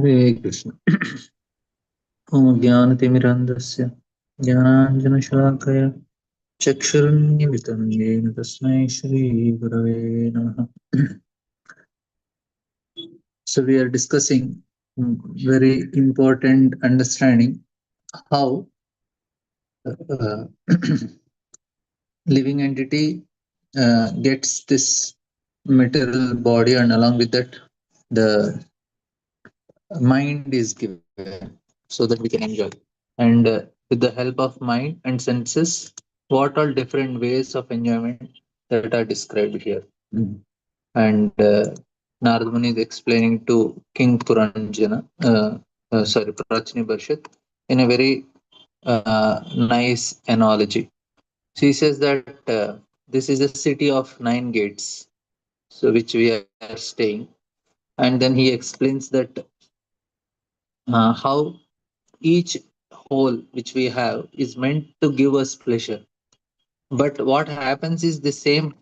Hare Krishna. Om Jnanatimirandasya Jnananjanashalakaya Chakshurunmilitam Yena Tasmai Shri Gurave Namaha. So we are discussing very important understanding how uh, living entity gets this material body, and along with that the mind is given so that we can enjoy. And with the help of mind and senses, what all different ways of enjoyment that are described here. Mm. And Narad Muni is explaining to King Puranjana, sorry, Prachini Barshit, in a very nice analogy. So he says that this is a city of 9 gates, so which we are staying. And then he explains that how each hole which we have is meant to give us pleasure. But what happens is the same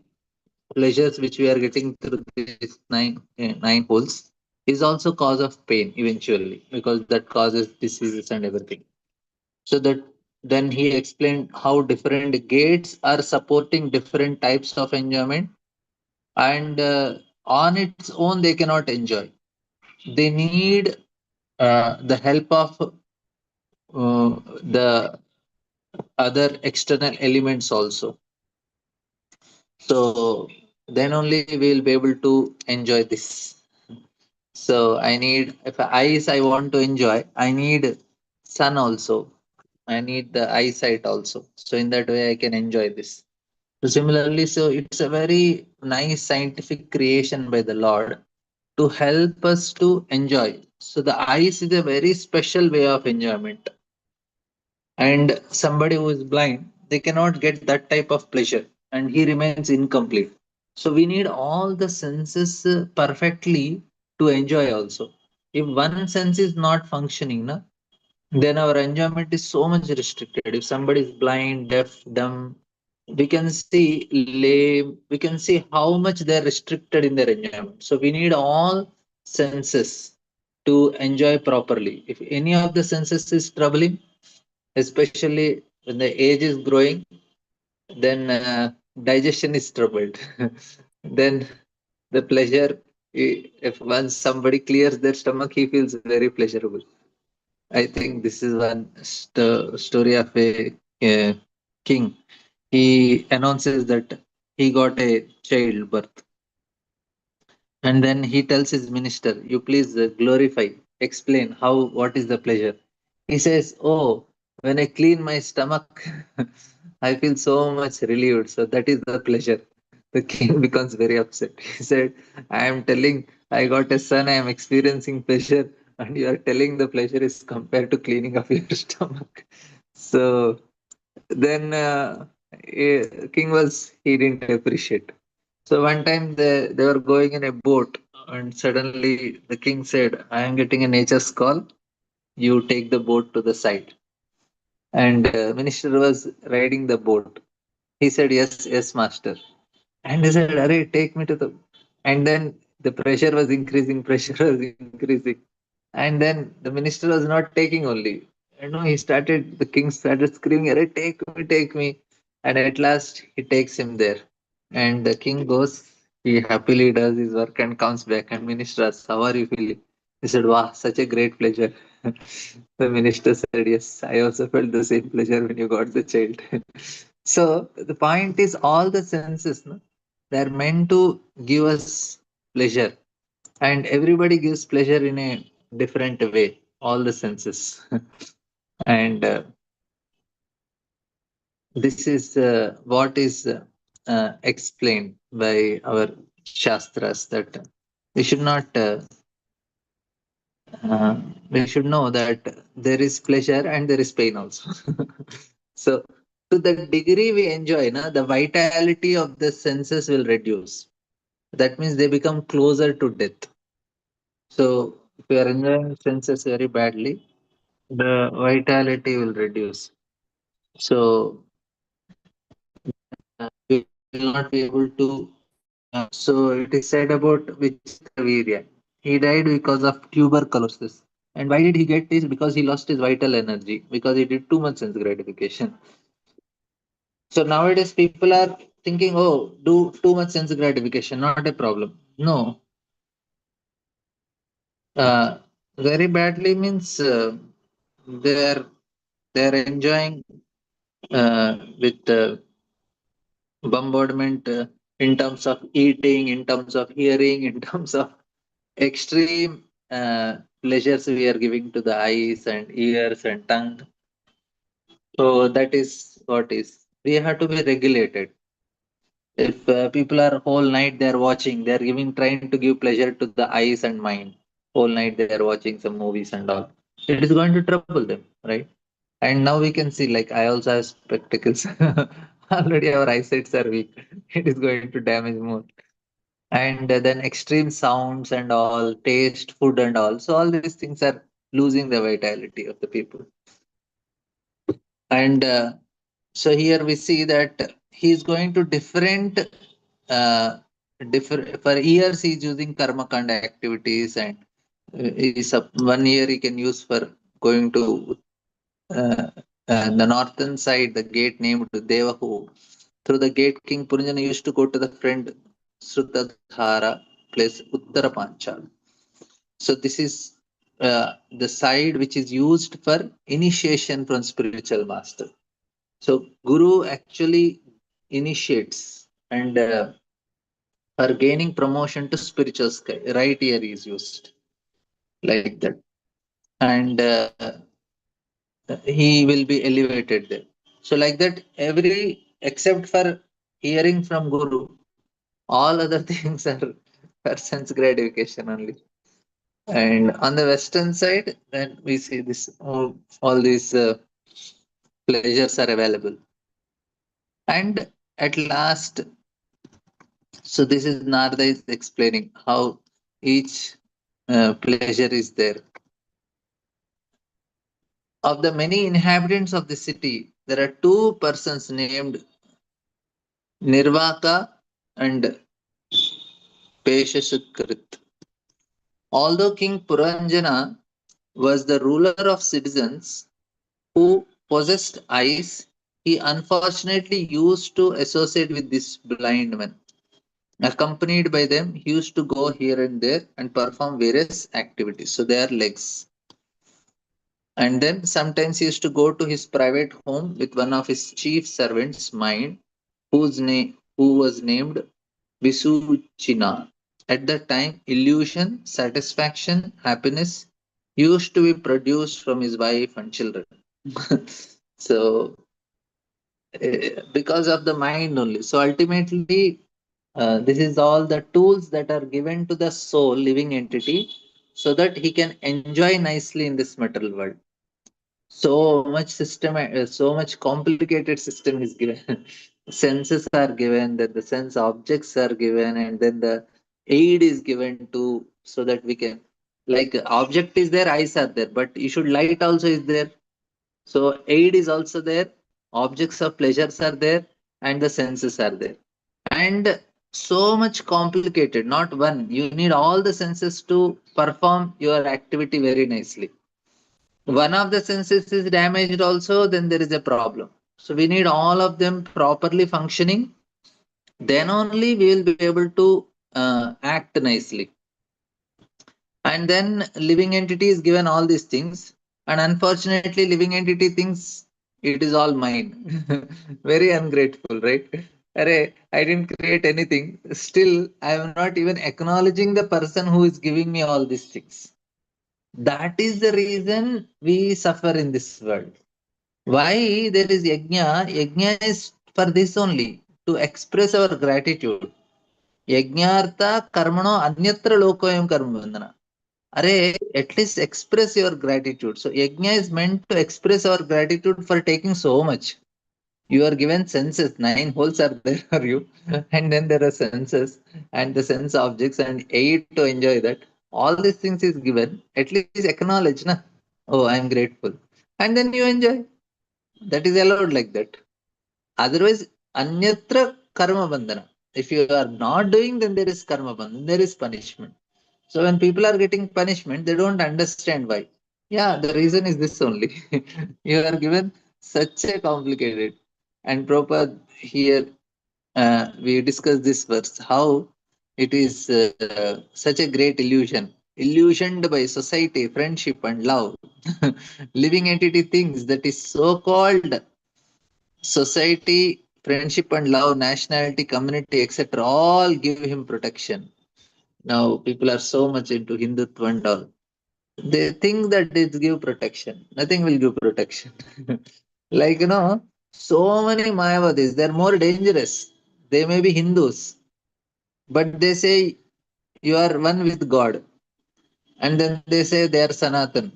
pleasures which we are getting through these nine holes is also cause of pain eventually, because that causes diseases and everything. So that then he explained how different gates are supporting different types of enjoyment, and on its own they cannot enjoy. They need the help of the other external elements also. So then only we will be able to enjoy this. So I need, if eyes I want to enjoy, I need sun also. I need the eyesight also. So in that way I can enjoy this. So similarly, so it's a very nice scientific creation by the Lord to help us to enjoy. So the eyes is a very special way of enjoyment. And somebody who is blind, they cannot get that type of pleasure, and he remains incomplete. So we need all the senses perfectly to enjoy also. If one sense is not functioning, na, then our enjoyment is so much restricted. If somebody is blind, deaf, dumb, we can see lame, we can see how much they're restricted in their enjoyment. So we need all senses to enjoy properly. If any of the senses is troubling, especially when the age is growing, then digestion is troubled. Then the pleasure, if once somebody clears their stomach, he feels very pleasurable. I think this is one story of a uh, king. He announces that he got a childbirth, and then he tells his minister, "You please glorify, explain how, what is the pleasure." He says, "Oh, when I clean my stomach, I feel so much relieved. So that is the pleasure." The king becomes very upset. He said, "I am telling, I got a son, I am experiencing pleasure, and you are telling the pleasure is compared to cleaning of your stomach." So then king was, he didn't appreciate. So one time they were going in a boat, and suddenly the king said, "I am getting a nature's call. You take the boat to the side." And minister was riding the boat. He said, "Yes, yes, master." And he said, "Arey, take me to the." And then the pressure was increasing, pressure was increasing. And then the minister was not taking only. He started, the king started screaming, "Arey, take me." And at last he takes him there. And the king goes, he happily does his work and comes back. And minister asks, "How are you feeling?" He said, "Wow, such a great pleasure." The minister said, "Yes, I also felt the same pleasure when you got the child." So the point is, all the senses, no, they're meant to give us pleasure, and everybody gives pleasure in a different way. All the senses, and this is what is explained by our shastras, that we should not. We should know that there is pleasure and there is pain also. So, to the degree we enjoy, na, the vitality of the senses will reduce. That means they become closer to death. So, if we are enjoying senses very badly, the vitality will reduce. So, we will not be able to. So, it is said about Vichitra Virya. He died because of tuberculosis. And why did he get this? Because he lost his vital energy, because he did too much sense gratification. So nowadays people are thinking, oh, do too much sense gratification, not a problem. No, uh, very badly means they're they're enjoying with bombardment in terms of eating, in terms of hearing, in terms of extreme pleasures we are giving to the eyes and ears and tongue. So that is what is. We have to be regulated. If people are whole night they are watching, they are giving trying to give pleasure to the eyes and mind. Whole night they are watching some movies and all. It is going to trouble them, right? And now we can see, like I also have spectacles. Already our eyesights are weak. It is going to damage more. And then extreme sounds and all, taste, food and all. So all these things are losing the vitality of the people. And so here we see that he is going to uh, different for years. He is using karma kanda activities, and is 1 year he can use for going to uh, the northern side, the gate named Devahu. Through the gate, King Puranjana used to go to the friend Srutadhara place Uttara Panchal. So this is the side which is used for initiation from spiritual master. So Guru actually initiates, and for gaining promotion to spiritual sky. Right here is used like that, and he will be elevated there. So like that, every except for hearing from Guru, all other things are for sense gratification only. And on the western side, then we see this all these pleasures are available. And at last, so this is Narada is explaining how each pleasure is there. Of the many inhabitants of the city, there are two persons named Nirvaka and Peshasukrit. Although King Puranjana was the ruler of citizens who possessed eyes, he unfortunately used to associate with this blind man. Accompanied by them, he used to go here and there and perform various activities. So they are legs. And then sometimes he used to go to his private home with one of his chief servants, Mind, who was named Visuchina. At that time, illusion, satisfaction, happiness used to be produced from his wife and children. So because of the mind only. So ultimately, this is all the tools that are given to the soul, living entity, so that he can enjoy nicely in this material world. So much system, so much complicated system is given. Senses are given, then the sense objects are given, and then the aid is given to so that we can, like object is there, eyes are there, but you should light also is there. So aid is also there, objects of pleasures are there, and the senses are there. And so much complicated, not one. You need all the senses to perform your activity very nicely. One of the senses is damaged also, then there is a problem. So we need all of them properly functioning. Then only we will be able to act nicely. And then living entity is given all these things, and unfortunately living entity thinks it is all mine. Very ungrateful, right? Array, I didn't create anything, still I am not even acknowledging the person who is giving me all these things. That is the reason we suffer in this world. Why there is yajna? Yajna is for this only, to express our gratitude. Yajnartha karmano anyatra lokoyam karma bandhana. Array, at least express your gratitude. So yajna is meant to express our gratitude for taking so much. You are given senses, 9 holes are there for you, and then there are senses and the sense objects and aid to enjoy that. All these things is given. At least acknowledge, na. Oh, I am grateful, and then you enjoy. That is allowed like that. Otherwise, anyatra karma bandhana. If you are not doing, then there is karma bandhana. There is punishment. So when people are getting punishment, they don't understand why. Yeah, the reason is this only. You are given such a complicated and proper here. We discuss this verse how it is such a great illusion, illusioned by society, friendship, and love. Living entity thinks that is so called society, friendship, and love, nationality, community, etc., all give him protection. Now, people are so much into Hindutva and all. They think that it give protection. Nothing will give protection. Like, so many Mayavadis, they're more dangerous. They may be Hindus, but they say you are one with God. And then they say they are Sanatan.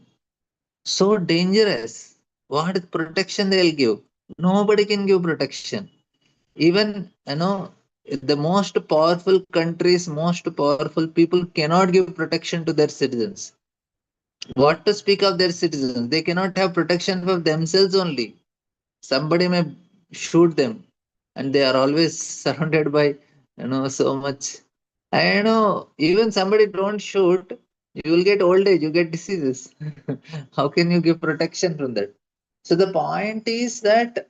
So dangerous. What protection they'll give? Nobody can give protection. Even, the most powerful countries, most powerful people cannot give protection to their citizens. What to speak of their citizens? They cannot have protection for themselves only. Somebody may shoot them, and they are always surrounded by, so much. I know, even somebody don't shoot, you will get old age, you get diseases. How can you give protection from that? So the point is that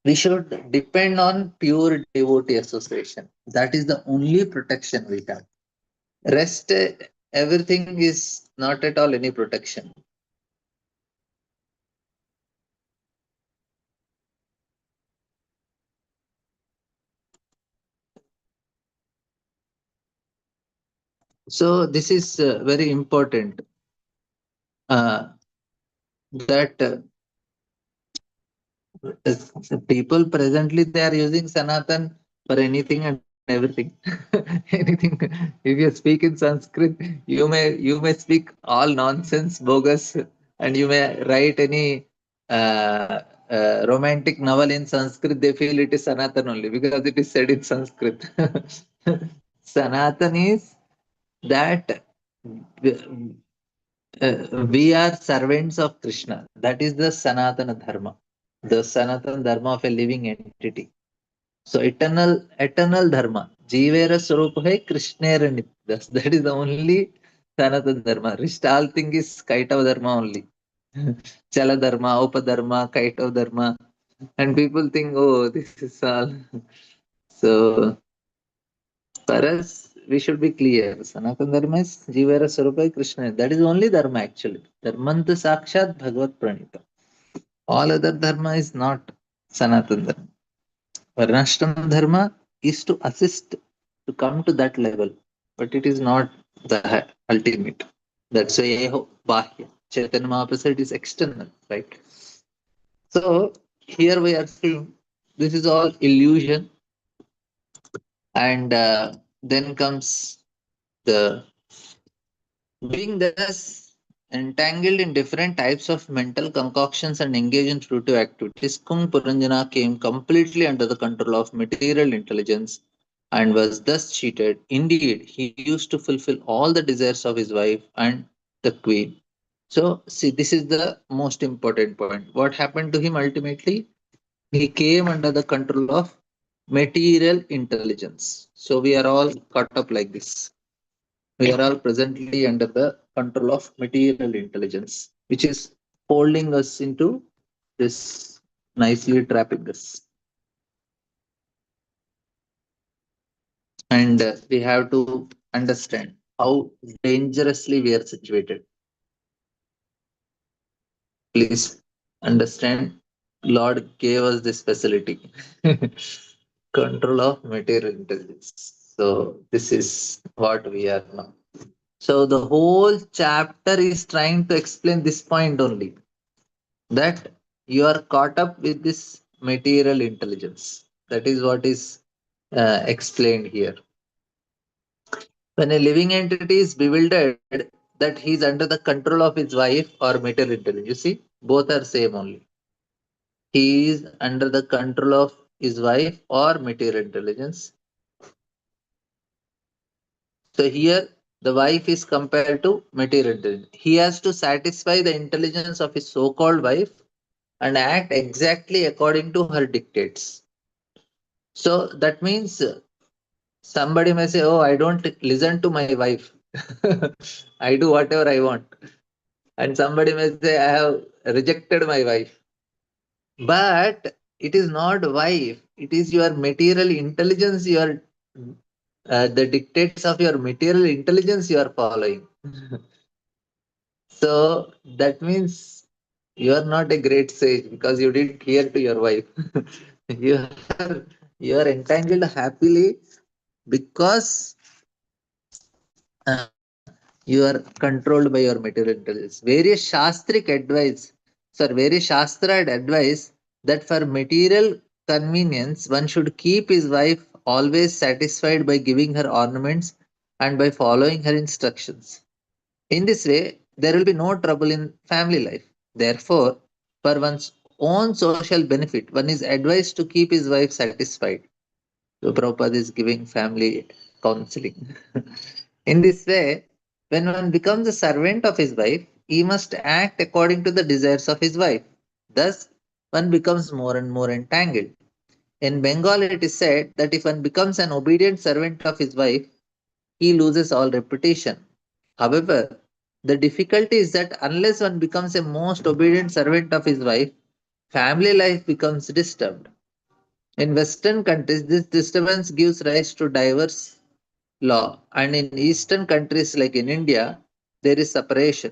we should depend on pure devotee association. That is the only protection we have. Rest, everything is not at all any protection. So this is very important, that people presently they are using Sanatan for anything and everything. Anything. If you speak in Sanskrit, you may speak all nonsense, bogus, and you may write any romantic novel in Sanskrit. They feel it is Sanatan only because it is said in Sanskrit. Sanatan is that we are servants of Krishna. That is the Sanatana Dharma, the Sanatana Dharma of a living entity. So eternal Dharma. Jivera Swarupa hai Krishnera Nitya. That is the only Sanatana Dharma. Rest all thing is Kaitava Dharma only. Chala Dharma, Upadharma, Kaitava Dharma. And people think, oh, this is all. So for us, we should be clear. Sanatana Dharma is Jivera Swarupa Krishna. That is only Dharma actually. Dharmanta Sakshat Bhagavad Pranita. All other Dharma is not Sanatana Dharma. Varnashram Dharma is to assist to come to that level, but it is not the ultimate. That's why Eho Bahya. Chaitanya Mahaprabhu said is external, right? So here we are seeing this is all illusion, and then comes the being thus entangled in different types of mental concoctions and engaged in fruitive activities, Kung Puranjana came completely under the control of material intelligence and was thus cheated. Indeed, he used to fulfill all the desires of his wife and the queen. So, see, this is the most important point. What happened to him ultimately? He came under the control of material intelligence. So, we are all caught up like this. We are all presently under the control of material intelligence, which is holding us into this, nicely trapping us. And we have to understand how dangerously we are situated. Please understand, Lord gave us this facility. Control of material intelligence. So this is what we are now. So the whole chapter is trying to explain this point only, that you are caught up with this material intelligence. That is what is explained here. When a living entity is bewildered that he is under the control of his wife or material intelligence, you see, both are same only. He is under the control of his wife or material intelligence. So here the wife is compared to material intelligence. He has to satisfy the intelligence of his so-called wife and act exactly according to her dictates. So that means somebody may say, oh, I don't listen to my wife. I do whatever I want. And somebody may say, I have rejected my wife. But it is not wife, it is your material intelligence, your the dictates of your material intelligence you are following. So that means you are not a great sage because you didn't hear to your wife. you are you are entangled happily because you are controlled by your material intelligence. Various shastric advice, sir, various shastra had advice that for material convenience, one should keep his wife always satisfied by giving her ornaments and by following her instructions. In this way, there will be no trouble in family life. Therefore, for one's own social benefit, one is advised to keep his wife satisfied. So Prabhupada is giving family counseling. In this way, when one becomes a servant of his wife, he must act according to the desires of his wife. Thus, one becomes more and more entangled. In Bengal, it is said that if one becomes an obedient servant of his wife, he loses all reputation. However, the difficulty is that unless one becomes a most obedient servant of his wife, family life becomes disturbed. In Western countries, this disturbance gives rise to diverse law, and in Eastern countries like in India, there is separation.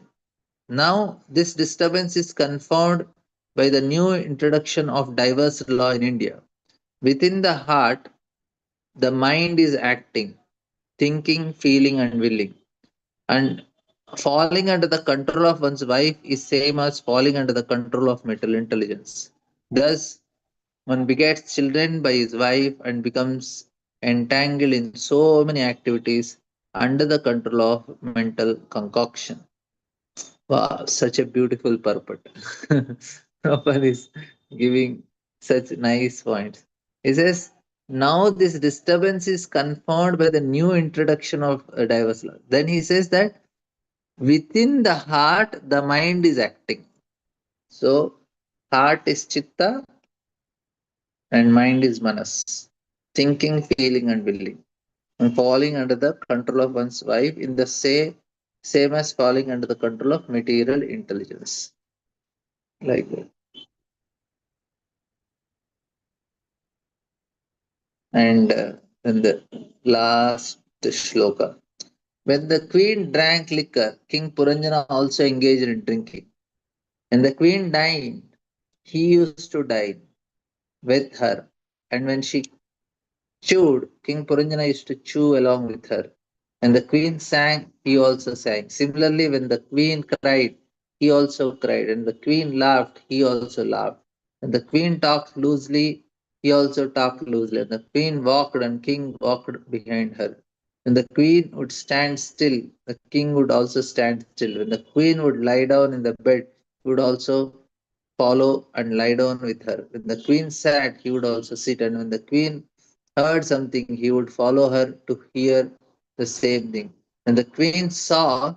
Now, this disturbance is confounded by the new introduction of diverse law in India. Within the heart, the mind is acting, thinking, feeling, and willing. And falling under the control of one's wife is same as falling under the control of mental intelligence. Thus, one begets children by his wife and becomes entangled in so many activities under the control of mental concoction. Wow, such a beautiful purport. Prabhupada is giving such nice points. He says, now this disturbance is confirmed by the new introduction of a diverse law. Then he says that within the heart, the mind is acting. So, heart is chitta and mind is manas. Thinking, feeling, and willing. And falling under the control of one's wife in the same as falling under the control of material intelligence. Like that. And then the last shloka. When the queen drank liquor, King Puranjana also engaged in drinking. When the queen dined, he used to dine with her. And when she chewed, King Puranjana used to chew along with her. When the queen sang, he also sang. Similarly, when the queen cried, he also cried. And the queen laughed, he also laughed. When the queen talked loosely, he also talked loosely. And the queen walked, and king walked behind her. When the queen would stand still, the king would also stand still. When the queen would lie down in the bed, he would also follow and lie down with her. When the queen sat, he would also sit. And when the queen heard something, he would follow her to hear the same thing. When the queen saw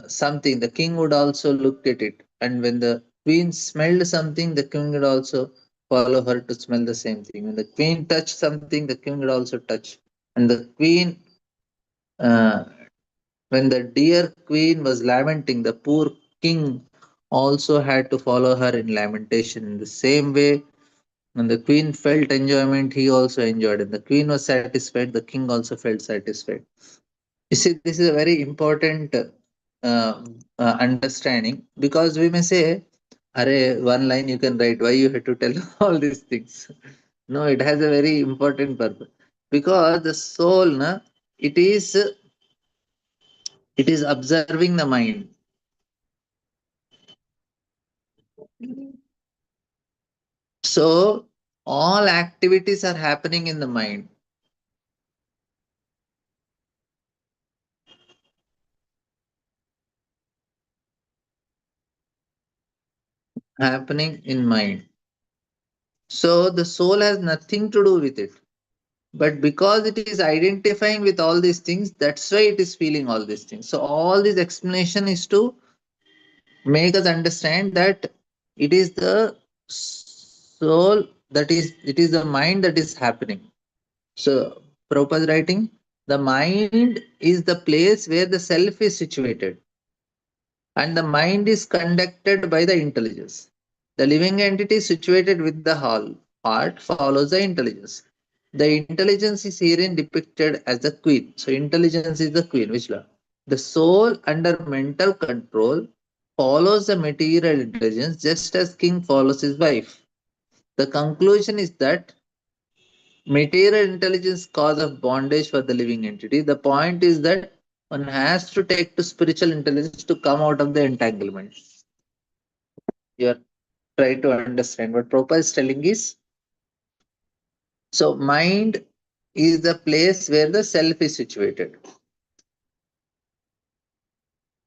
something, the king would also look at it. And when the queen smelled something, the king would also follow her to smell the same thing. When the queen touched something, the king would also touch. And the queen, uh, when the dear queen was lamenting, the poor king also had to follow her in lamentation. In the same way, when the queen felt enjoyment, he also enjoyed. And the queen was satisfied, the king also felt satisfied. You see, this is a very important understanding because we may say, Are one line you can write, why you have to tell all these things? No, it has a very important purpose. Because the soul, na, it is it is observing the mind. So all activities are happening in the mind, happening in mind. So the soul has nothing to do with it. But because it is identifying with all these things, that's why it is feeling all these things. So all this explanation is to make us understand that it is the soul that is, it is the mind that is happening. So Prabhupada is writing, The mind is the place where the self is situated, and the mind is conducted by the intelligence. The living entity situated with the whole heart follows the intelligence. The intelligence is herein depicted as the queen. So, intelligence is the queen. Which law? The soul under mental control follows the material intelligence just as king follows his wife. The conclusion is that material intelligence cause of bondage for the living entity. The point is that one has to take to spiritual intelligence to come out of the entanglement. You are trying to understand what Prabhupada is telling is, so mind is the place where the self is situated,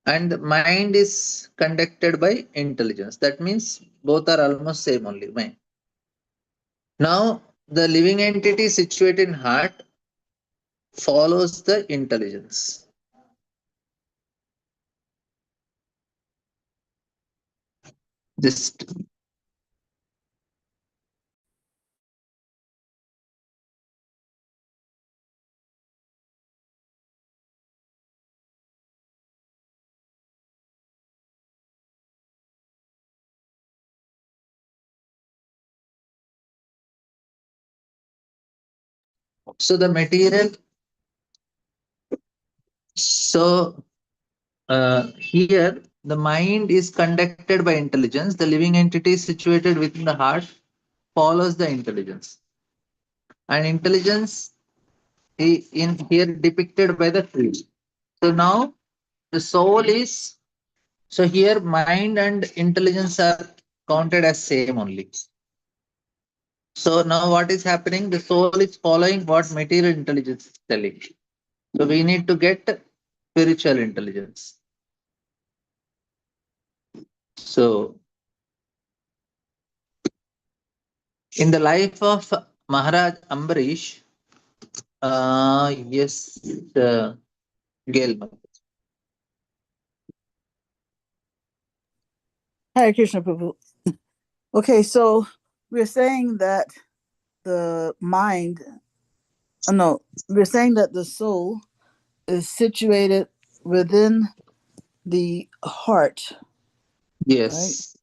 and mind is conducted by intelligence. That means both are almost same only. Mind. Now the living entity situated in heart follows the intelligence. Just so the material. So here, the mind is conducted by intelligence. The living entity situated within the heart follows the intelligence. And intelligence in here depicted by the tree. So now the soul is, so here mind and intelligence are counted as same only. So now what is happening? The soul is following what material intelligence is telling. So we need to get spiritual intelligence. So in the life of Maharaj Ambarish, yes, Gail. Hare Krishna Prabhu. Okay, so we're saying that the mind, no, we're saying that the soul is situated within the heart, right? Yes,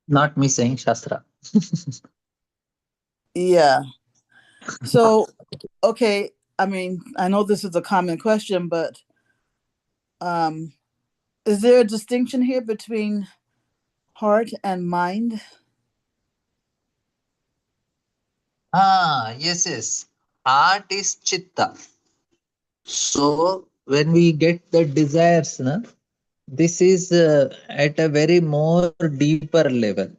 not me saying Shastra. Yeah. So, okay, I mean, I know this is a common question, but is there a distinction here between heart and mind? Yes, yes. Heart is Chitta. So when we get the desires, na, this is at a very more deeper level.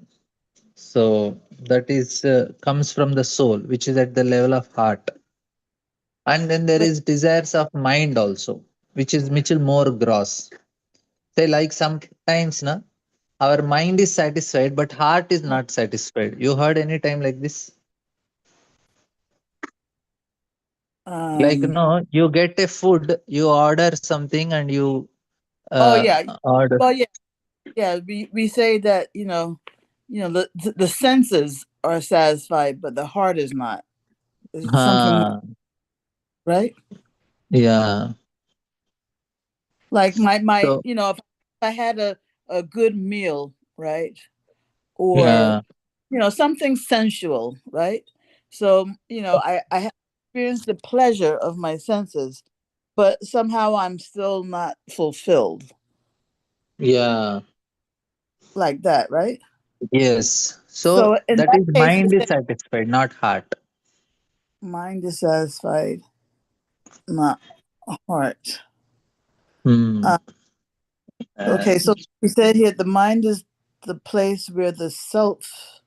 So that is comes from the soul, which is at the level of heart. And then there But is desires of mind also, which is little more gross. Say like sometimes, na, our mind is satisfied, but heart is not satisfied. You heard any time like this? Like you get a food, you order something, and you oh yeah, order. well yeah. We say that the senses are satisfied, but the heart is not. It's something more, Uh, right? yeah. Like my So if I had a good meal, right, or yeah, something sensual, right? So I have experienced the pleasure of my senses, but somehow I'm still not fulfilled, yeah, like that, right? yes. So So in that that is case, we mind is say satisfied, not heart. mind is satisfied, not heart. Hmm. Uh, Uh, okay, so we said here the mind is the place where the self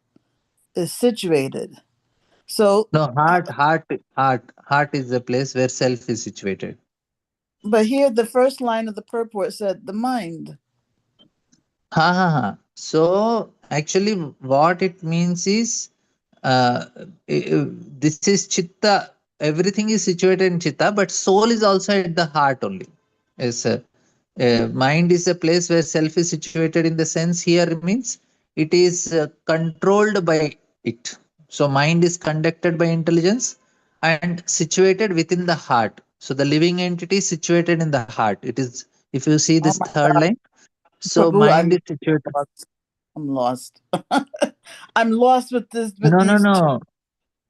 is situated. So, no, heart is the place where self is situated. but here the first line of the purport said the mind. Ha ha ha. So actually, what it means is, uh, this is chitta. Everything is situated in chitta, but soul is also at the heart only. Yes, mind is a place where self is situated. In the sense here means it is controlled by it. So mind is conducted by intelligence and situated within the heart. So the living entity is situated in the heart. It is, if you see Oh this my third God, line, so Prabhu, mind is situated. I'm lost. I'm lost with this with No, no, these terms. no.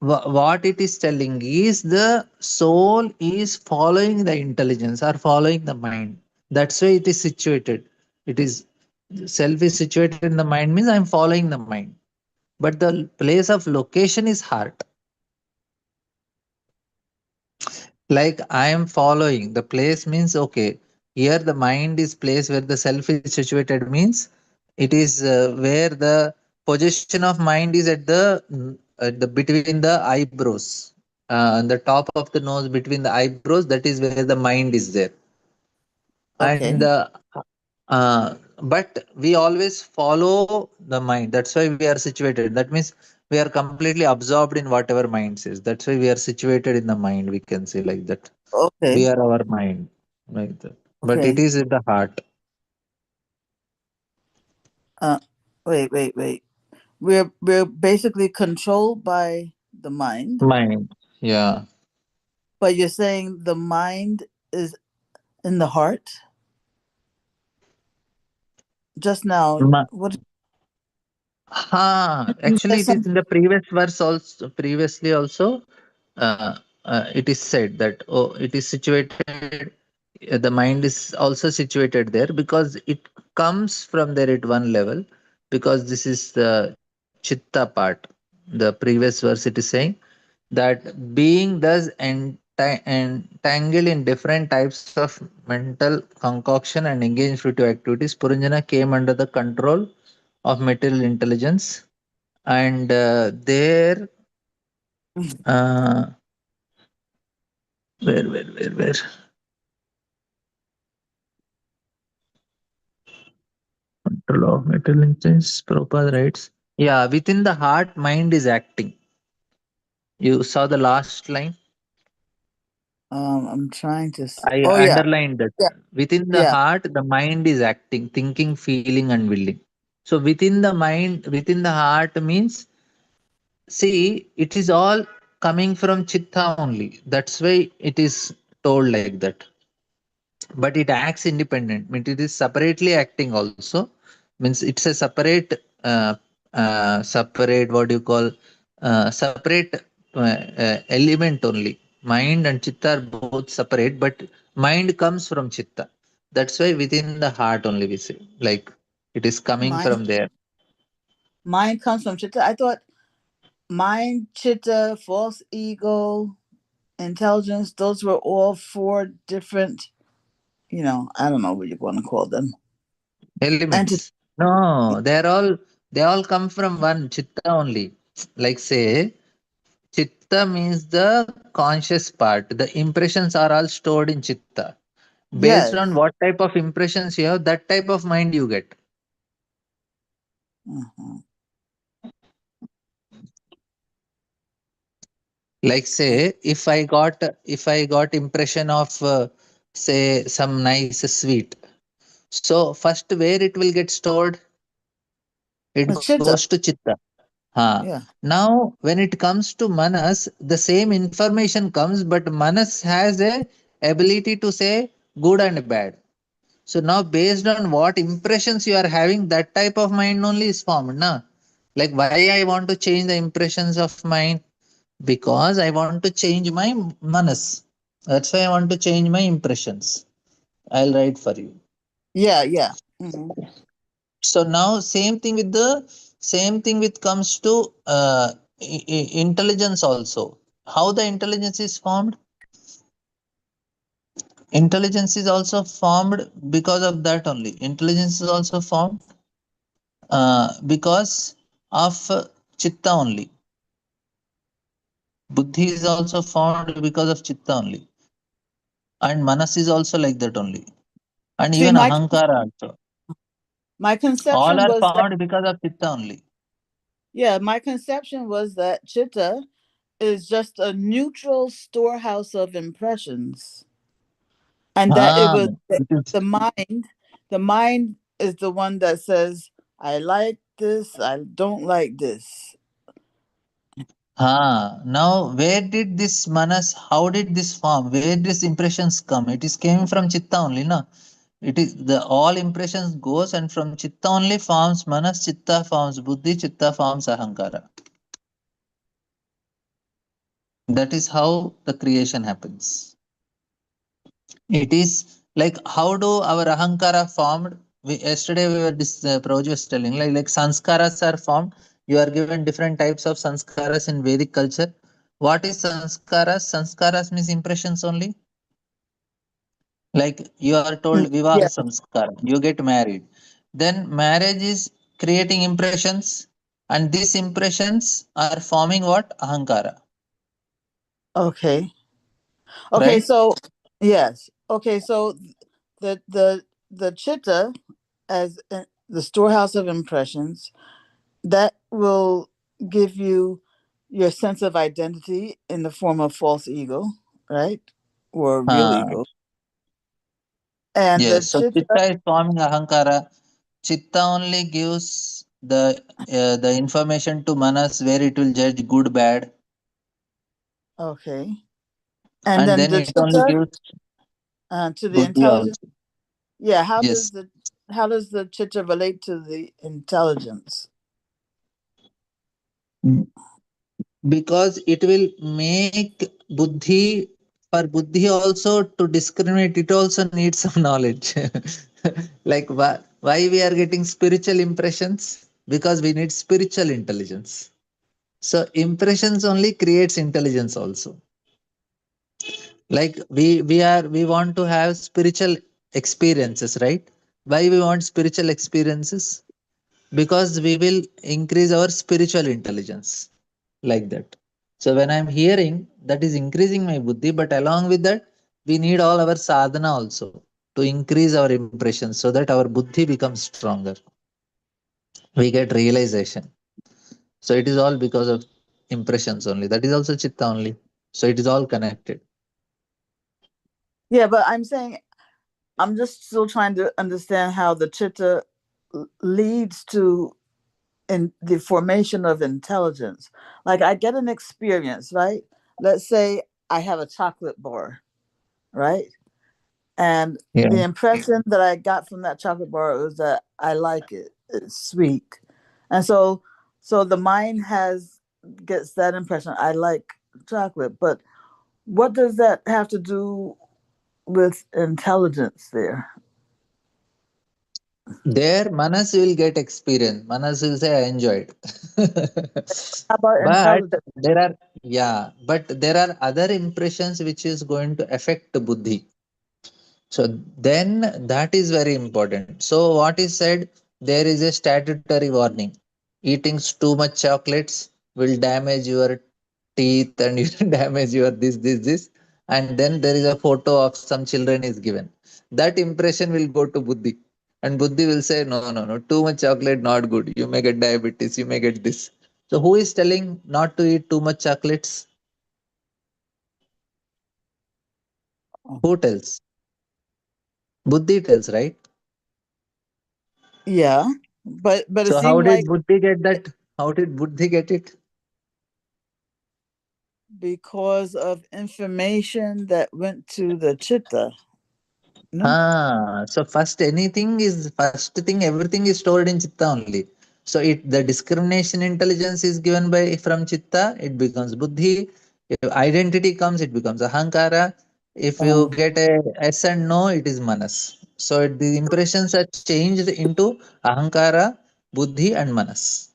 What it is telling is the soul is following the intelligence or following the mind. That's why it is situated. It is, self is situated in the mind means I'm following the mind. But the place of location is heart. Like I am following the place means, okay, here the mind is place where the self is situated means it is where the position of mind is at the between the eyebrows, on the top of the nose between the eyebrows, that is where the mind is there. And Okay. but we always follow the mind, that's why we are situated, that means we are completely absorbed in whatever mind says, that's why we are situated in the mind, we can say like that. We Okay. are our mind, like that. But it Okay. is in the heart. Uh, wait. We're basically controlled by the mind, Mind. Yeah. but you're saying the mind is in the heart. Just now, Ma- what you Actually, said it is in something. the previous verse also. Previously, also, it is said that, oh, it is situated. The mind is also situated there because it comes from there at one level. Because this is the chitta part. The previous verse it is saying that being does entangle in different types of mental concoction and engage fruitive activities. Puranjana came under the control of material intelligence, and there, uh, where control of material intelligence, Prabhupada writes, yeah, within the heart, mind is acting. You saw the last line. I'm trying to. I Oh yeah, underlined that. yeah, Within the yeah. heart, the mind is acting, thinking, feeling, and willing. So within the mind, within the heart means, see, it is all coming from chitta only. That's why it is told like that. But it acts independent. Means it is separately acting also. Means it's a separate, separate, what do you call, separate element only. Mind and chitta are both separate, but mind comes from chitta. That's why within the heart only we say, like, it is coming from Mind there. mind comes from chitta. I thought mind, chitta, false ego, intelligence. Those were all four different. I don't know what you want to call them. Entities. Elements. No, they all come from one chitta only. Like say, chitta means the conscious part. The impressions are all stored in chitta. Based on Yes. what type of impressions you have, that type of mind you get. Mhm. Like say, if I got impression of say some nice sweet. So first where it will get stored? It goes to Chitta. chitta. Yeah. Now, when it comes to Manas, the same information comes, but Manas has a ability to say good and bad. So now, based on what impressions you are having, that type of mind only is formed. Na? Like why I want to change the impressions of mind? Because I want to change my Manas. That's why I want to change my impressions. I'll write for you. Yeah. Yeah. Hmm. So now same thing with comes to intelligence also. How the intelligence is formed? Intelligence is also formed because of that only. Intelligence is also formed because of chitta only. Buddhi is also formed because of chitta only, and manas is also like that only, and See, even ahankara also. my All conception are was that formed because of chitta only. my conception was that chitta is just a neutral storehouse of impressions, and that it Ah, was it is. the mind. The mind is the one that says, "I like this. I don't like this." Now where did this manas, how did this form? Where these impressions come? It is came from chitta only, no? It is the all impressions goes and from chitta only forms manas, chitta forms buddhi, chitta forms ahankara. That is how the creation happens. It is like how do our ahankara formed? Yesterday we were Prabhuji was telling like sanskaras are formed. You are given different types of sanskaras in Vedic culture. What is sanskaras? Sanskaras means impressions only. Like you are told vivaha Yeah. samskara, you get married. Then marriage is creating impressions, and these impressions are forming what? Ahankara, Okay. Okay. right? So yes. Okay. So the chitta as the storehouse of impressions that will give you your sense of identity in the form of false ego, right? Or real Uh, ego. And the yes, so chitta, chitta is forming ahankara. Chitta only gives the information to manas where it will judge good, bad, okay. And and then then the it only chitta gives to the buddhi intelligence. also. Yeah, Yes, how does the chitta relate to the intelligence? because it will make buddhi, for buddhi also to discriminate, it also needs some knowledge. Like why we are getting spiritual impressions? Because we need spiritual intelligence. So impressions only creates intelligence also. Like we want to have spiritual experiences, right? Why we want spiritual experiences? Because we will increase our spiritual intelligence, like that. So when I'm hearing, that is increasing my buddhi, but along with that we need all our sadhana also to increase our impressions so that our buddhi becomes stronger, we get realization. So it is all because of impressions only. That is also chitta only. So it is all connected. Yeah, but I'm saying I'm just still trying to understand how the chitta leads to in the formation of intelligence. Like I get an experience, right? Let's say I have a chocolate bar, right? And Yeah, the impression that I got from that chocolate bar was that I like it. It's sweet. And so the mind has gets that impression. I like chocolate. But what does that have to do with intelligence there? there manas will get experience. Manas will say I enjoyed. How about But intelligence? there are, yeah, but there are other impressions which is going to affect buddhi. So then that is very important. So what is said, there is a statutory warning. Eating too much chocolates will damage your teeth and you damage your this. And then there is a photo of some children is given. That impression will go to buddhi. And buddhi will say, no, too much chocolate not good. You may get diabetes, you may get this. So who is telling not to eat too much chocolates? Who tells? Buddhi tells, right? Yeah. But it So how seemed did like Buddhi get that? How did Buddhi get it? because of information that went to the chitta. No? So first thing, everything is stored in Chitta only. So the discrimination intelligence is given by from Chitta, it becomes Buddhi. If identity comes, it becomes Ahankara. If you Oh, get a yes and no, it is Manas. So the impressions are changed into Ahankara, Buddhi, and Manas.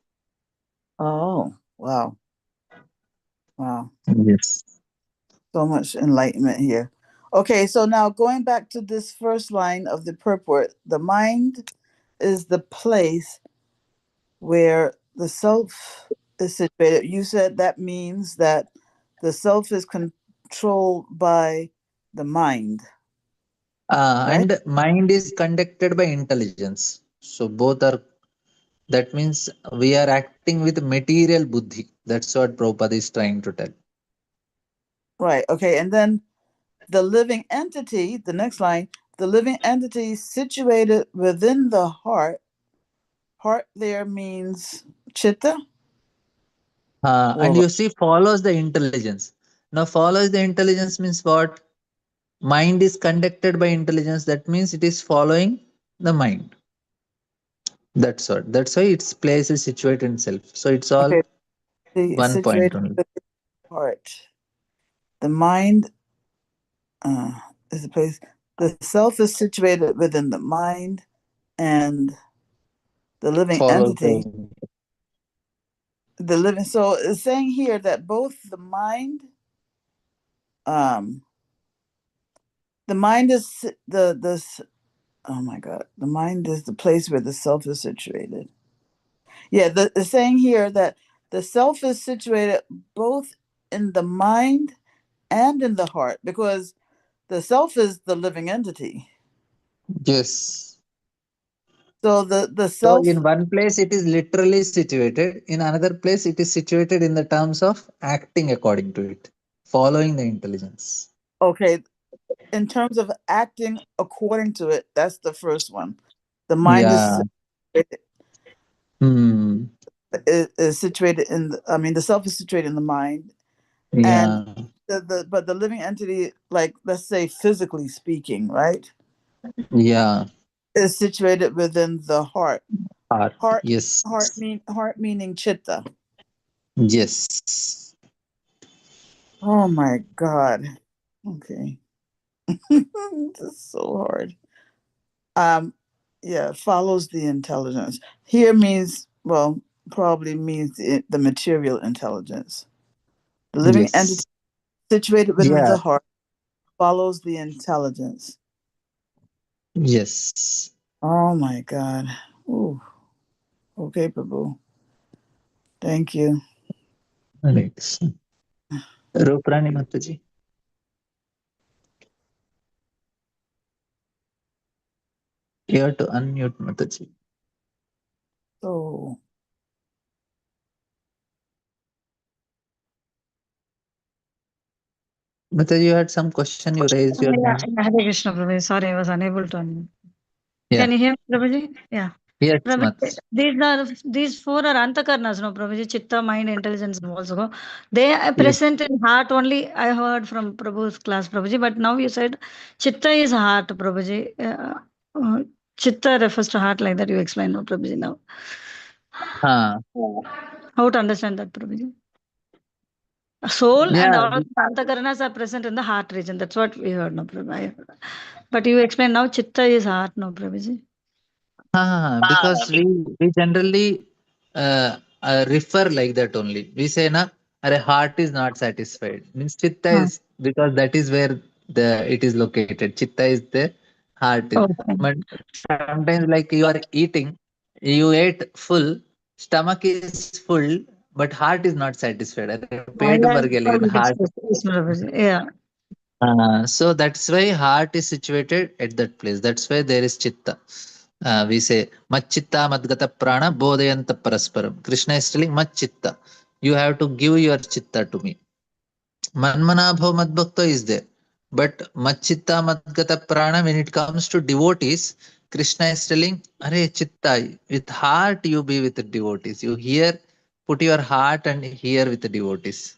oh, wow. Wow. Yes. So much enlightenment here. Okay, so now going back to this first line of the purport, the mind is the place where the self is situated. You said that means that the self is controlled by the mind, right? And mind is conducted by intelligence. So both are, that means we are acting with material buddhi. That's what Prabhupada is trying to tell. Right. Okay. And then the living entity, the next line, the living entity situated within the heart. Heart there means chitta. And Or you see, follows the intelligence. Now, follows the intelligence means what? Mind is conducted by intelligence. That means it is following the mind. That's what. That's why its place is situated in self. So it's all okay, the one point situated only. with the heart. The mind is the place. The self is situated within the mind, and the living Follows entity, the. the living. So it's saying here that both um, the mind is the. Oh my God, the mind is the place where the self is situated. Yeah, it's saying here that the self is situated both in the mind and in the heart, because the self is the living entity. Yes. So the So self, in one place it is literally situated. In another place it is situated in the terms of acting according to it, following the intelligence. okay, in terms of acting according to it, that's the first one. The mind Yeah. Hmm. is situated in. I mean, the self is situated in the mind, and Yeah. but the living entity, like let's say physically speaking, right, Yeah. is situated within the heart. Heart. Heart, Yes. heart meaning chitta. Yes. Oh my God. Okay, this is so hard. Um, yeah, follows the intelligence. Here means, well, probably means the material intelligence. The living entity Yes. situated within Yeah. the heart follows the intelligence. Yes. Oh my God. Ooh. Okay, Prabhu. Thank you. Right. Ruprani Mataji. You have to unmute Mataji. So, Mataji, you had some question. You raised your Yeah, hand. yeah, Hare Krishna, Prabhuji. Sorry, I was unable to unmute. Yeah. Can you hear me, Prabhuji? Yeah. Yes, Prabhuji, Mataji. these four are antakarnas, no, Prabhuji, chitta, mind, intelligence, and also. They are Yes. present in heart only. I heard from Prabhu's class, Prabhuji, but now you said chitta is heart, Prabhuji. Uh, chitta refers to heart like that. You explained, no, Prabhuji, now. Ah. How to understand that, Prabhuji? Soul and Yeah. all the antakarnas are present in the heart region. That's what we heard, no, Prabhuji. But you explain now chitta is heart, no, Prabhuji. Because we generally refer like that only. We say na, our heart is not satisfied. Means chitta Ah, is, because that is where the it is located. Chitta is there, heart is. okay. But sometimes like you are eating, you ate full, stomach is full, but heart is not satisfied. अरे पेट भर गया लेकिन Yeah, heart. yes, yes, yes, Prabhuji. Yeah. So that's why heart is situated at that place. That's why there is chitta. We say Machitta Madgata Prana Bodhayanta Parasparam. Krishna is telling Machitta. You have to give your chitta to me. Manmanabhav Madbhakta is there. But Machitta Madgata Prana, when it comes to devotees, Krishna is telling, Are Chitta, with heart you be with the devotees. You hear, put your heart and hear with the devotees.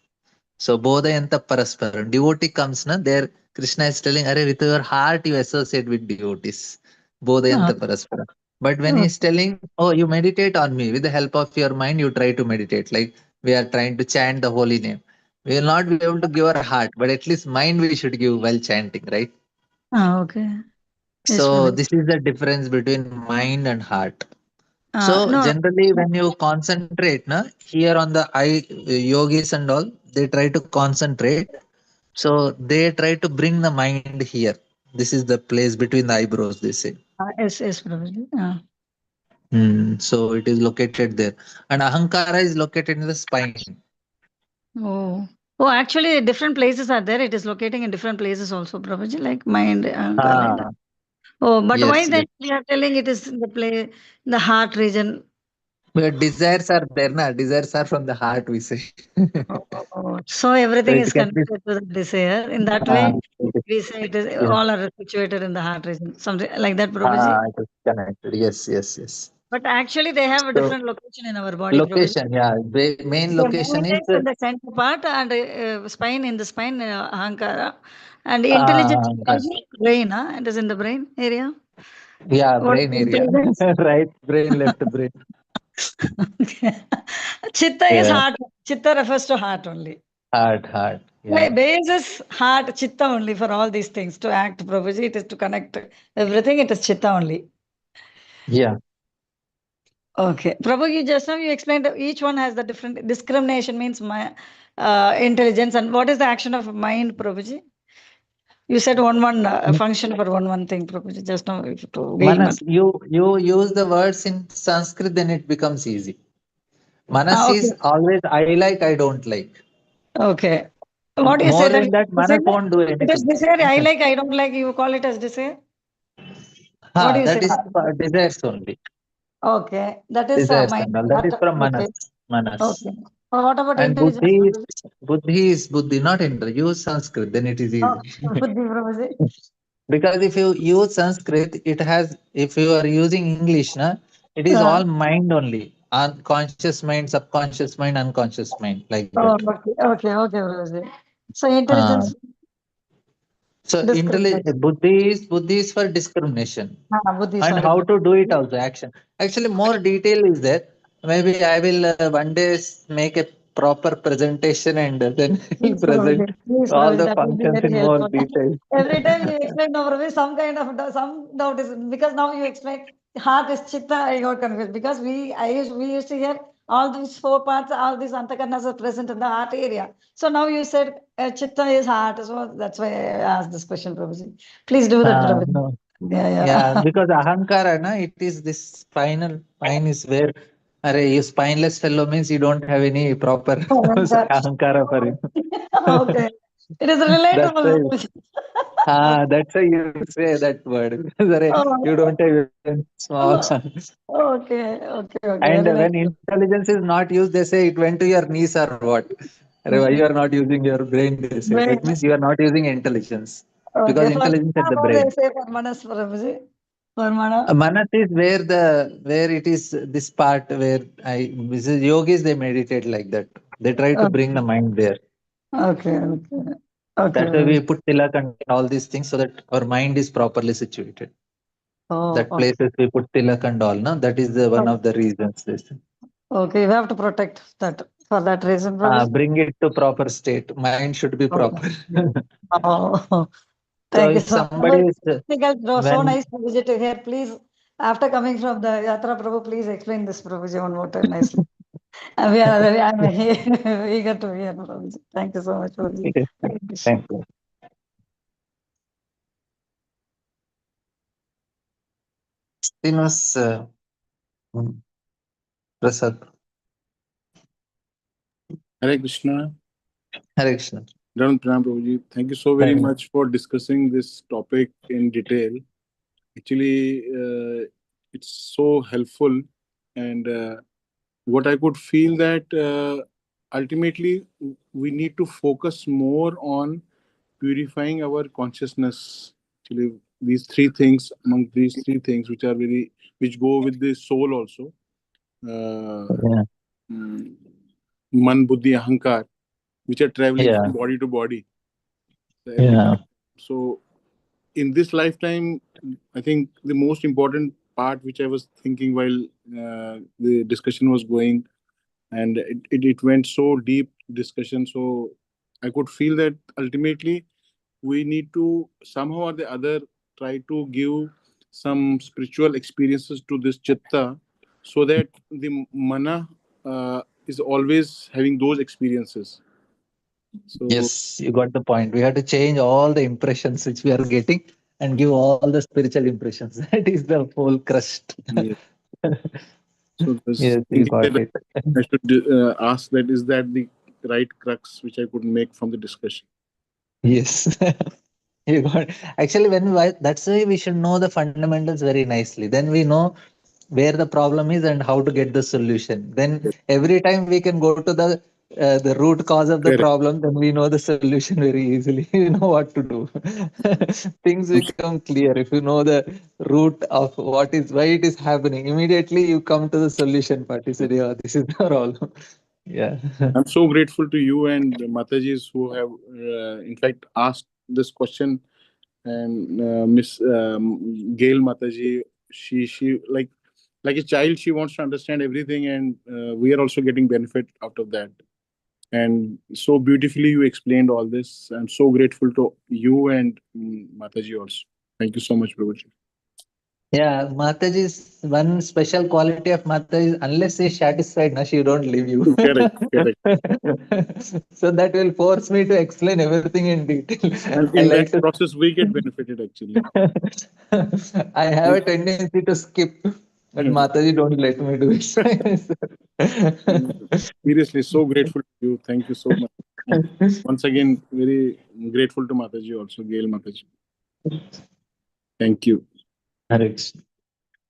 So Bodhayanta Parasparam. Devotee comes na there. Krishna is telling, Are with your heart you associate with devotees. Ah, Bodhayanta Parasparam. But when he is okay. telling, Oh, you meditate on me, with the help of your mind, you try to meditate. Like we are trying to chant the holy name. We will not be able to give our heart, but at least mind we should give while chanting, right? Ah, okay. Yes, So Prabhuji. this is the difference between mind and heart. So No, generally, when you concentrate, na, here on the eye, yogis and all, they try to concentrate. So they try to bring the mind here. This is the place between the eyebrows, they say. yes, yes, Prabhuji. So it is located there. And Ahankara is located in the spine. Oh. Oh, actually, different places are there. It is locating in different places also, Prabhuji, like mind, ankar, like that. Ah, Oh, but why yes, then yes. we are telling it is in the play, the heart region? But desires are there, na? Desires are from the heart, we say. Oh, so So everything it is can be. connected to the desire. In that Ah, way, we say it is yes. all are situated in the heart region. Something like that, Prabhuji. It is connected. Yes, yes, yes. But actually, they have a So different location in our body, Prabhuji. location, yeah, main The location mind is is in the center part and spine in the spine, Ahankara. And intelligence is uh, also brain, huh? It is in the brain area. yeah, What brain area, intelligence? right brain, left brain. Okay. Chitta is Yeah, heart. Chitta refers to heart only. heart, yeah, Base is heart, chitta only for all these things. To act, Prabhuji, it is to connect everything. It is chitta only. yeah. Okay. Prabhu, you just now you explained that each one has the different discrimination means my intelligence. And what is the action of mind, Prabhuji? You said one function for one thing, Prabhuji, just now to gain Manas, much. you use the words in Sanskrit, then it becomes easy. Manas Okay. is always I like, I don't like. Okay. What do you say More that than that, desire? Manas won't do It is anything. desire. I like, I don't like. You call it as desire. What do you say? That is desires only. Okay. That is Desires mind. and all. That is from Okay. Manas. Manas. Okay. What about And intelligence, Prabhuji? Buddhi is Buddhi, not Indra. Use Sanskrit, then it is Oh, easy. Buddhi, Prabhuji. Because if you use Sanskrit, it has, if you are using English, na, it is Uh, all mind only. Conscious mind, subconscious mind, unconscious mind, like that. oh, okay, Prabhuji. So Uh, intelligence so discrimination. Buddhi is for discrimination. Buddhi, And sorry, how to do it Prabhuji. also, action. Actually, more detail is there. Maybe I will one day make a proper presentation and then will present Please, all Prabhuji, the that will be functions very in more helpful. detail. Every time you explain, no, Prabhuji, some kind of some doubt is because now you explain heart is chitta. I got confused because we used to hear all these four parts, all these antakarnas are present in the heart area. So now you said chitta is heart, so that's why I asked this question, Prabhuji. Please do that, Prabhuji. No. Yeah, Yeah, yeah. because ahankara, na, it is this spine is where, you spineless fellow means you don't have any proper Oh my God. ahankara for him. Okay. It is That's why, relatable, Prabhuji. Okay. that's why you say that word. Because you Oh, don't have even small. oh, okay. And Very nice. when intelligence is not used, they say it went to your knees or what? Arey, why you are not using your brain? They say Very that nice. means you are not using intelligence because Okay, for intelligence at Chitta, the what they brain. say for Manas Prabhuji? For Mana? Manas is where it is this part where this is yogis, they meditate like that. They try to Oh, bring the mind there. okay. Okay, That's why we Prabhuji. put tilak and all these things so that our mind is properly situated. Oh, That okay. places we put tilak and all, no? That is the one Oh, of the reasons. This. okay, you have to protect that for that reason, Prabhuji. Bring it to proper state. Mind should be Okay. proper. Oh, So thank you if so much. somebody is So when nice Prabhuji to hear. Please, after coming from the Yatra, Prabhu, please explain this Prabhuji one more time nicely. I'm eager to hear, Prabhuji. Thank you so much, Prabhuji. Hare Krishna. thank you. Srinivas Prasad. Hare Krishna. Hare Krishna. Dharan Pranam Prabhuji. Thank you so very much for discussing this topic in detail. Actually, it's so helpful, and what I could feel that ultimately we need to focus more on purifying our consciousness. Actually, among these three things, which go with the soul also, Yeah. mm, man, buddhi, ahankar, which are traveling Yeah. from body to body every Yeah. time. So in this lifetime, I think the most important part which I was thinking while the discussion was going, and it went so deep discussion. So I could feel that ultimately we need to somehow or the other try to give some spiritual experiences to this chitta so that the mana is always having those experiences. So Yes, you got the point. We have to change all the impressions which we are getting and give all the spiritual impressions. That is the whole crust. yeah. So this Yes, you thinking got that it. I should ask that is that the right crux which I could make from the discussion. Yes. You got actually that's why we should know the fundamentals very nicely. Then we know where the problem is and how to get the solution. Then every time we can go to the the root cause of the Correct. problem, then we know the solution very easily. We know what to do. Things become clear if you know the root of what is why it is happening. Immediately you come to the solution part. You say, yeah, this is the problem. Yeah. I'm so grateful to you and Matajis who have, in fact, asked this question. And Miss Gail Mataji, she like a child, she wants to understand everything, and we are also getting benefit out of that. And so beautifully you explained all this. I'm so grateful to you and Mataji also. Thank you so much, Prabhuji. Yeah, Mataji's one special quality of Mataji is unless she's satisfied, na, she don't leave you. Correct, correct. So that will force me to explain everything in detail. And I in that like to. process, we get benefited actually. I have a tendency to skip, but Mataji don't let me do And seriously, so grateful to you. Thank you so much. And it. once again, very grateful to Mataji also, Gail Mataji. Thank you. Correct.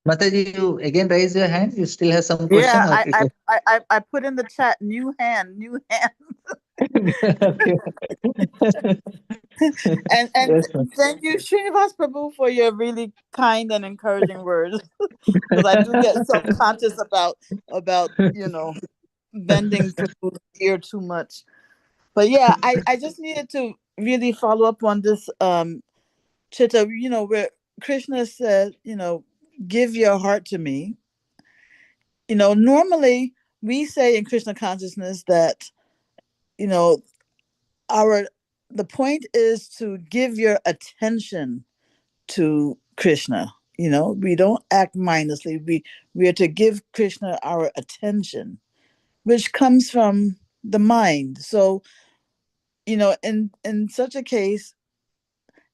Mataji, you again raise your hand. You still have some question, Yeah, or it was I put in the chat new hand, new hand. okay. And Yes, ma'am. thank you, Srinivas Prabhu, for your really kind and encouraging words. Because I do get self-conscious about bending Prabhu's ear too much. But yeah, I just needed to really follow up on this chitta, where Krishna said, give your heart to me. Normally we say in Krishna consciousness that, you know, our the point is to give your attention to Krishna. We don't act mindlessly. We are to give Krishna our attention, which comes from the mind. So, in such a case,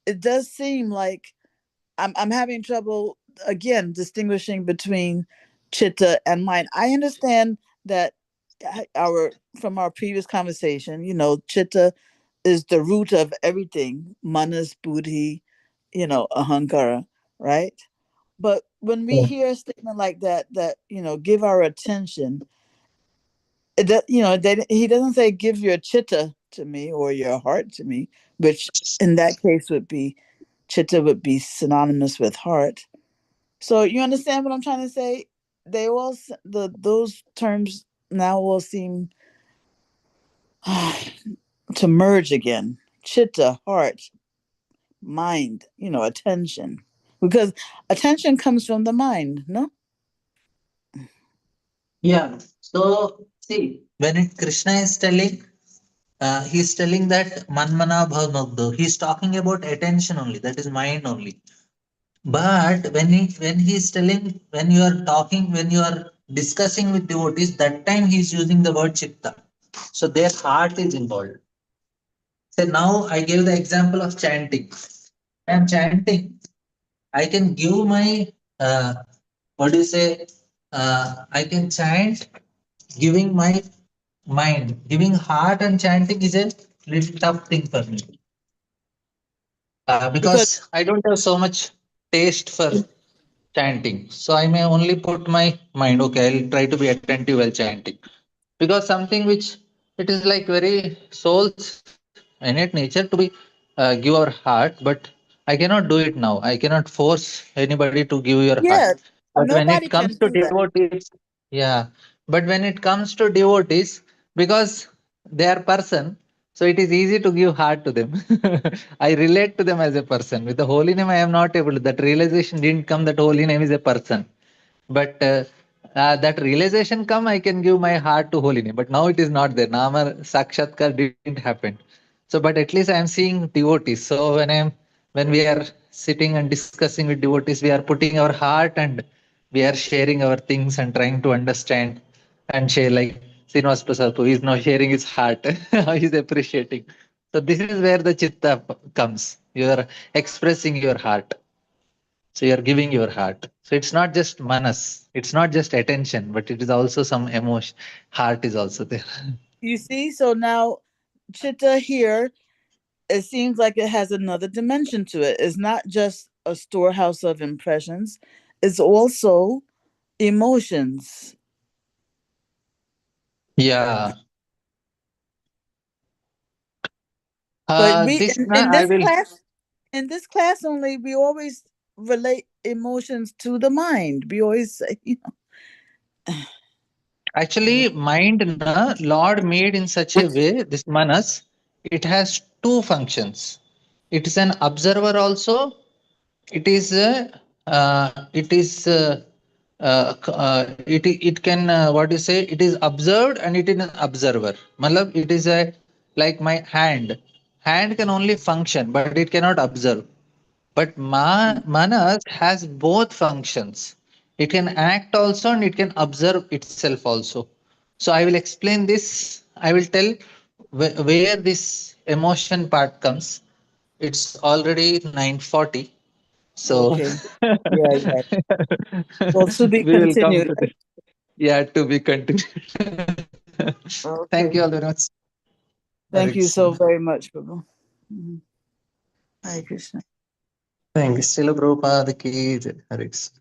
it does seem like I'm having trouble again distinguishing between chitta and mind. I understand that our from our previous conversation, chitta is the root of everything, manas, buddhi, ahankara, right? But when we hear a statement like that give our attention, he doesn't say give your chitta to me or your heart to me, which in that case chitta would be synonymous with heart. So you understand what I'm trying to say? They all those terms now all seem to merge again. Chitta, heart, mind, attention. Because attention comes from the mind, no? Yeah. So see, when Krishna is telling, he's telling that manmana bhavmagdo. He's talking about attention only. That is mind only. But when he's telling, when you are talking, when you are discussing with devotees, that time he's using the word chitta. So their heart is involved. So now I gave the example of chanting. I am chanting. I can give my what do you say? I can chant giving my mind. Giving heart and chanting is a little tough thing for me Because because I don't have so much taste for chanting. So I may only put my mind. Okay, I'll try to be attentive while chanting because something which it is like very soul's innate nature to be give our heart, but I cannot do it now. I cannot force anybody to give your heart. yeah, But when it nobody comes can to do that. devotees, yeah. But when it comes to devotees, because they are person, so it is easy to give heart to them. I relate to them as a person. With the holy name, I am not able to. That realization didn't come that holy name is a person. But that realization come, I can give my heart to holy name. But now it is not there. Nama Sakshatkar didn't happen. So, but at least I am seeing devotees. So when we are sitting and discussing with devotees, we are putting our heart and we are sharing our things and trying to understand and share like Srinivas Prasad, who is now sharing his heart. How he's appreciating. So this is where the chitta comes. You are expressing your heart. So you're giving your heart. So it's not just manas, it's not just attention, but it is also some emotion. Heart is also there. You see, so now chitta here, it seems like it has another dimension to it. It's not just a storehouse of impressions, it's also emotions. Yeah. But we This na in I will in this class only, we always relate emotions to the mind. We always say, actually mind na Lord made in such a way. This manas, it has two functions. It is an observer also. It can what you say, it is observed and it is an observer. Matlab, it is a like my hand can only function but it cannot observe. But manas has both functions. It can act also and it can observe itself also. So I will explain this. I will tell where this emotion part comes. It's already 9:40. So okay, yeah, yeah. So to be we will come continued. to this. Yeah, to be continued. Thank you all Okay. very much. Hare Thank you Krishna. so very much, Prabhu. Mhm. Hare Krishna. Thank you. Srila Prabhupada ki jai. Hare Krishna.